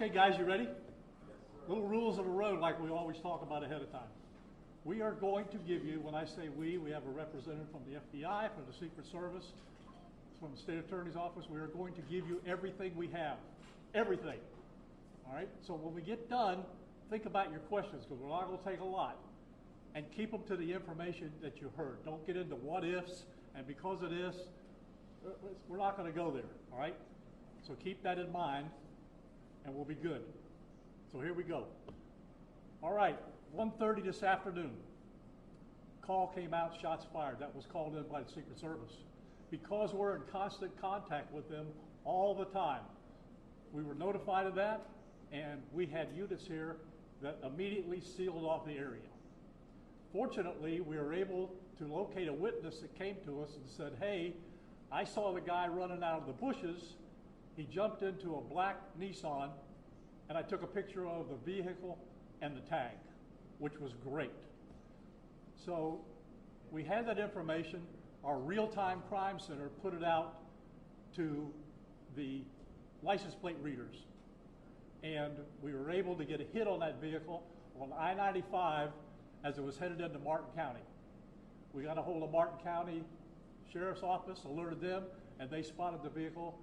Okay, guys, you ready? Little rules of the road like we always talk about ahead of time. We are going to give you, when I say we have a representative from the FBI, from the Secret Service, from the State Attorney's Office. We are going to give you everything we have. Everything. All right? So when we get done, think about your questions, because we're not going to take a lot. And keep them to the information that you heard. Don't get into what ifs, and because of this, we're not going to go there. All right? So keep that in mind, and we'll be good. So here we go. All right, 1:30 this afternoon. Call came out, shots fired. That was called in by the Secret Service. Because we're in constant contact with them all the time, we were notified of that, and we had units here that immediately sealed off the area. Fortunately, we were able to locate a witness that came to us and said, hey, I saw the guy running out of the bushes. He jumped into a black Nissan, and I took a picture of the vehicle and the tag, which was great. So we had that information. Our real-time crime center put it out to the license plate readers. And we were able to get a hit on that vehicle on I-95 as it was headed into Martin County. We got a hold of Martin County Sheriff's Office, alerted them, and they spotted the vehicle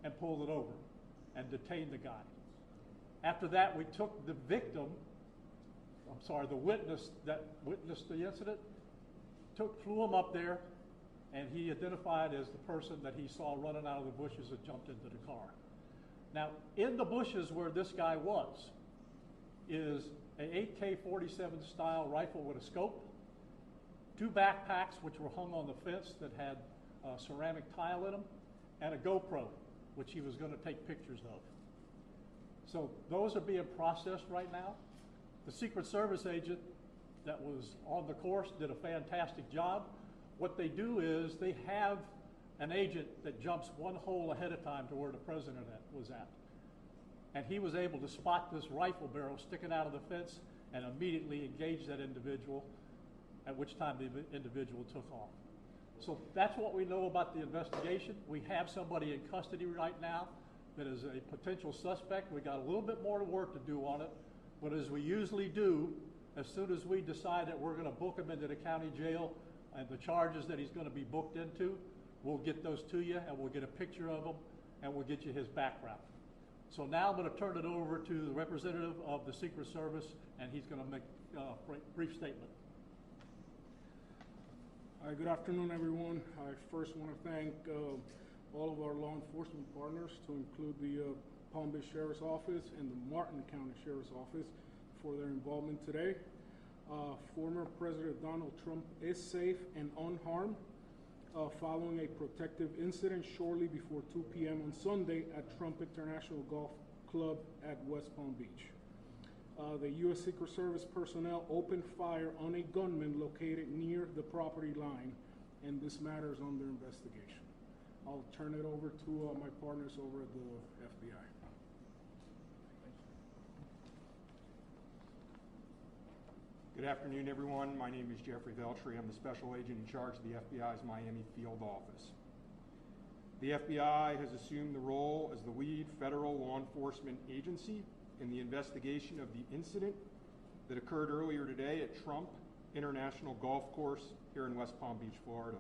and pulled it over and detained the guy. After that, we took the the witness that witnessed the incident, flew him up there, and he identified as the person that he saw running out of the bushes and jumped into the car. Now, in the bushes where this guy was is an AK-47 style rifle with a scope, 2 backpacks which were hung on the fence that had ceramic tile in them, and a GoPro, which he was going to take pictures of. So those are being processed right now. The Secret Service agent that was on the course did a fantastic job. What they do is they have an agent that jumps one hole ahead of time to where the president was at. And he was able to spot this rifle barrel sticking out of the fence and immediately engage that individual, at which time the individual took off. So that's what we know about the investigation. We have somebody in custody right now that is a potential suspect. We got a little bit more work to do on it, but as we usually do, as soon as we decide that we're going to book him into the county jail and the charges that he's going to be booked into, we'll get those to you and we'll get a picture of him and we'll get you his background. So now I'm going to turn it over to the representative of the Secret Service, and he's going to make a brief statement. Hi, good afternoon, everyone. I first want to thank all of our law enforcement partners, to include the Palm Beach Sheriff's Office and the Martin County Sheriff's Office, for their involvement today. Former President Donald Trump is safe and unharmed following a protective incident shortly before 2 p.m. on Sunday at Trump International Golf Club at West Palm Beach. The U.S. Secret Service personnel opened fire on a gunman located near the property line, and this matter is under investigation. I'll turn it over to my partners over at the FBI. Good afternoon, everyone. My name is Jeffrey Veltri. I'm the special agent in charge of the FBI's Miami field office. The FBI has assumed the role as the lead federal law enforcement agency in the investigation of the incident that occurred earlier today at Trump International Golf Course here in West Palm Beach, Florida.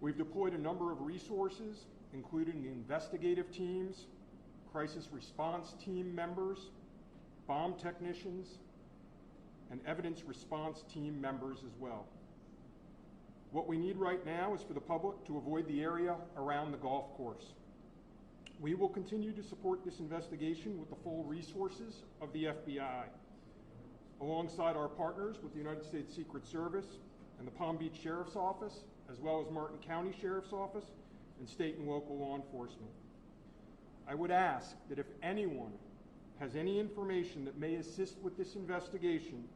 We've deployed a number of resources, including investigative teams, crisis response team members, bomb technicians, and evidence response team members as well. What we need right now is for the public to avoid the area around the golf course. We will continue to support this investigation with the full resources of the FBI, alongside our partners with the United States Secret Service and the Palm Beach Sheriff's Office, as well as Martin County Sheriff's Office and state and local law enforcement. I would ask that if anyone has any information that may assist with this investigation,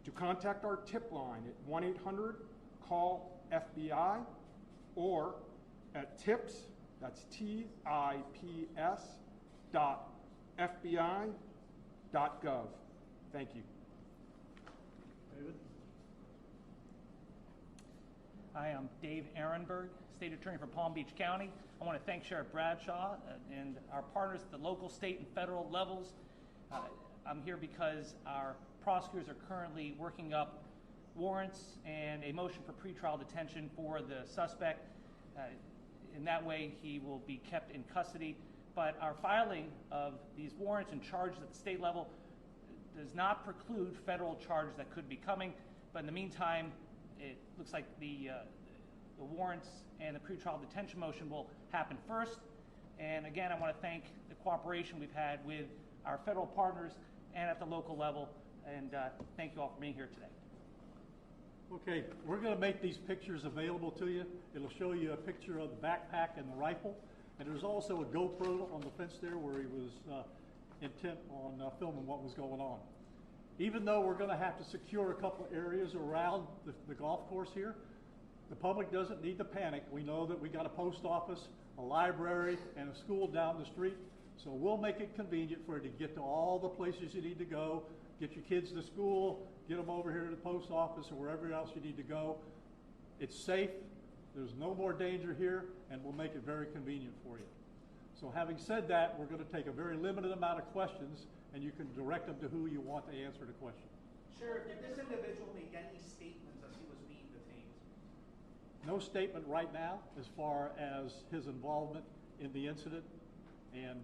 to contact our tip line at 1-800-CALL-FBI or at tips, that's TIPS, .FBI.gov. Thank you. David? I am Dave Ehrenberg, State Attorney for Palm Beach County. I want to thank Sheriff Bradshaw and our partners at the local, state, and federal levels. I'm here because our prosecutors are currently working up warrants and a motion for pretrial detention for the suspect. In that way, he will be kept in custody. But our filing of these warrants and charges at the state level does not preclude federal charges that could be coming. But in the meantime, it looks like the warrants and the pretrial detention motion will happen first. And again, I want to thank the cooperation we've had with our federal partners and at the local level. And thank you all for being here today. Okay, we're going to make these pictures available to you. It'll show you a picture of the backpack and the rifle. And there's also a GoPro on the fence there where he was intent on filming what was going on. Even though we're going to have to secure a couple of areas around the golf course here, the public doesn't need to panic. We know that we got a post office, a library, and a school down the street. So we'll make it convenient for you to get to all the places you need to go, get your kids to school, get them over here to the post office or wherever else you need to go. It's safe. There's no more danger here, and we'll make it very convenient for you. So having said that, we're going to take a very limited amount of questions, and you can direct them to who you want to answer the question. Sheriff, did this individual make any statements as he was being detained? No statement right now as far as his involvement in the incident, and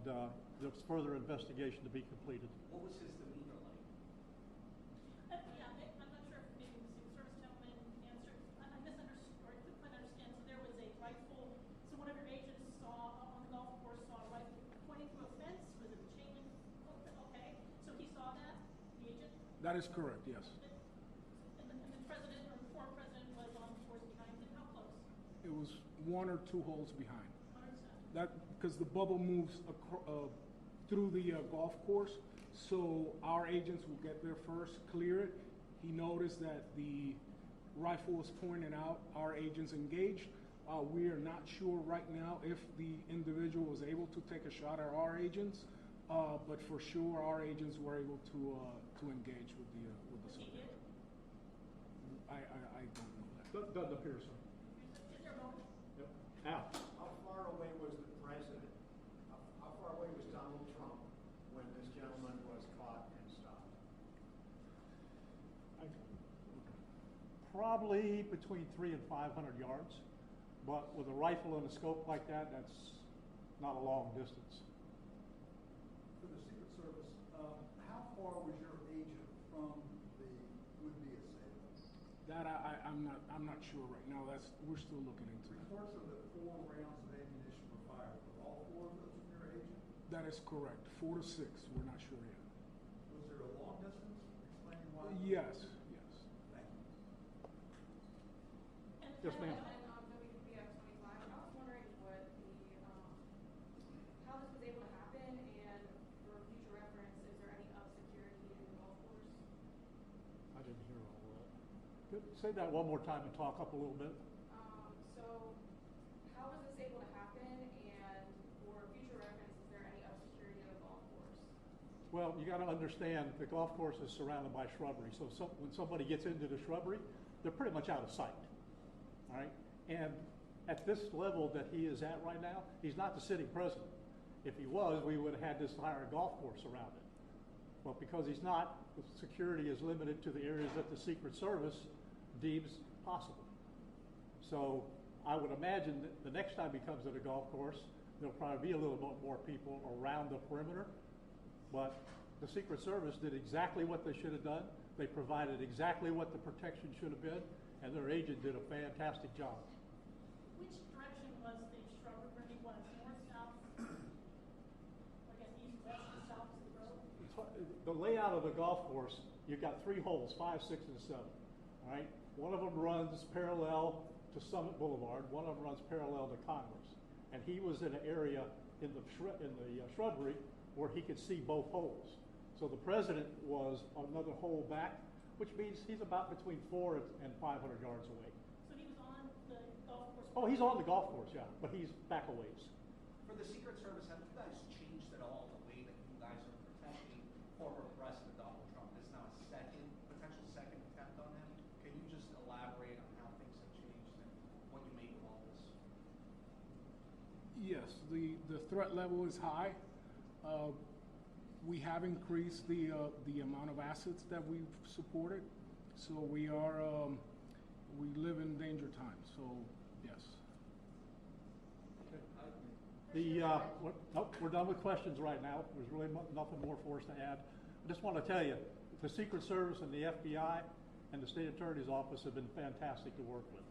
there's further investigation to be completed. What was his demeanor like? Yeah, I'm not sure if maybe the Secret Service gentleman answered. I misunderstood, or I couldn't quite understand. So there was a rifle. So one of your agents saw on the golf course saw a rifle pointing through a fence. Was it a chain link? Okay, so he saw that, the agent. That is correct, yes. And the president or the former president was on the course behind him. How close? It was 1 or 2 holes behind. 100%. That because the bubble moves through the golf course, so our agents will get there first, clear it. He noticed that the rifle was pointed out. Our agents engaged. We are not sure right now if the individual was able to take a shot at our agents, but for sure our agents were able to engage with the subject. I don't know that. Doesn't appear so. Is there a motion? Yep. Al. How far away was the president? How far away was Donald Trump when this gentleman was caught and stopped? Probably between 300 and 500 yards, but with a rifle and a scope like that, that's not a long distance. For the Secret Service, how far was your agent from the would-be assailant? That I'm not sure right now. We're still looking into it. Reports of the 4 rounds of ammunition were fired. Were all 4 of those from your agent? That is correct. 4 to 6. We're not sure yet. Was there a long distance? Explaining why? Yes. Thank you. Yes, ma'am. WPBF 25. I was wondering what how this was able to happen, and for future reference, is there any security in the golf course? I didn't hear all that. Say that one more time and talk up a little bit. So how was this able to happen, and for future reference, is there any security in the golf course? Well, you got to understand the golf course is surrounded by shrubbery, so when somebody gets into the shrubbery, they're pretty much out of sight. All right, and at this level that he is at right now, he's not the sitting president. If he was, we would have had this entire golf course around it. But because he's not, the security is limited to the areas that the Secret Service deems possible. So I would imagine that the next time he comes to the golf course, there'll probably be a little bit more people around the perimeter. But the Secret Service did exactly what they should have done. They provided exactly what the protection should have been, and their agent did a fantastic job. Which direction was the shrubbery where he was? North, south? I guess east, west, and south is the road? The layout of the golf course, you've got 3 holes, 5, 6, and 7. All right, one of them runs parallel to Summit Boulevard. One of them runs parallel to Congress, and he was in an area in the shrubbery where he could see both holes. So the president was another hole back, which means he's about between 400 and 500 yards away. So he was on the golf course? Oh, he's on the golf course, yeah, but he's back a ways. For the Secret Service, have you guys changed at all the way that you guys are protecting former President Donald Trump? This is now a potential second attempt on him. Can you just elaborate on how things have changed and Yes, the threat level is high. We have increased the amount of assets that we've supported, so we live in danger times, so yes. We're done with questions right now. There's really nothing more for us to add. I just want to tell you, the Secret Service and the FBI and the State Attorney's Office have been fantastic to work with.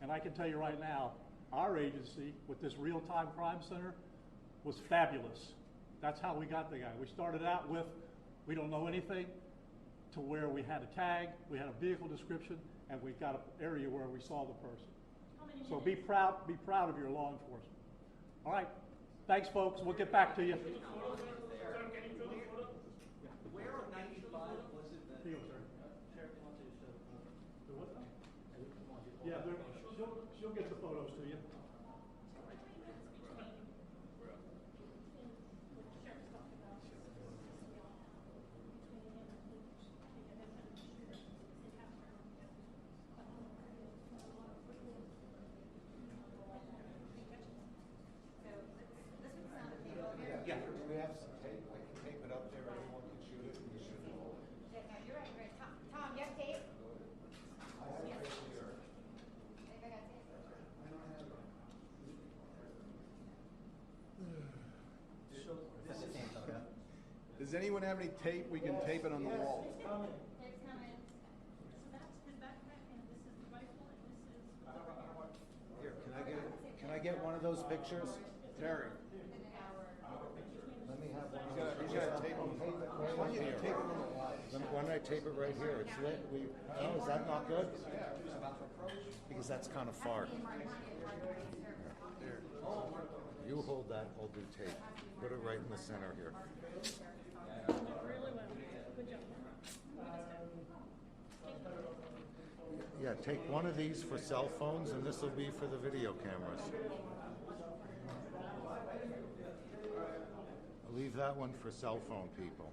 And I can tell you right now, our agency with this real-time crime center was fabulous. That's how we got the guy. We started out with, we don't know anything, to where we had a tag, we had a vehicle description, and we got an area where we saw the person. So be proud of your law enforcement. All right, thanks, folks. We'll get back to you. Where on 95 was it that? Yeah, she'll get the photos to you. Yeah. We have some tape. I can tape it up there. Anyone can shoot it. You should know. Yeah, no, you're right, you're right. Tom, you have tape? I have it right here. Think I got tape? Does anyone have any tape? We can tape it on the wall. Tape's coming. So that's his backpack, and this is the rifle, and this is. Here, can I get one of those pictures? Terry. Let me have one. He's got tape on the wall. Tape it on the wall. Why don't I tape it right here? It's lit. Oh, is that not good? Because that's kind of far. There. You hold that, I'll do tape. Put it right in the center here. Really well. Good job. Yeah, take one of these for cell phones, and this will be for the video cameras. I'll leave that one for cell phone people.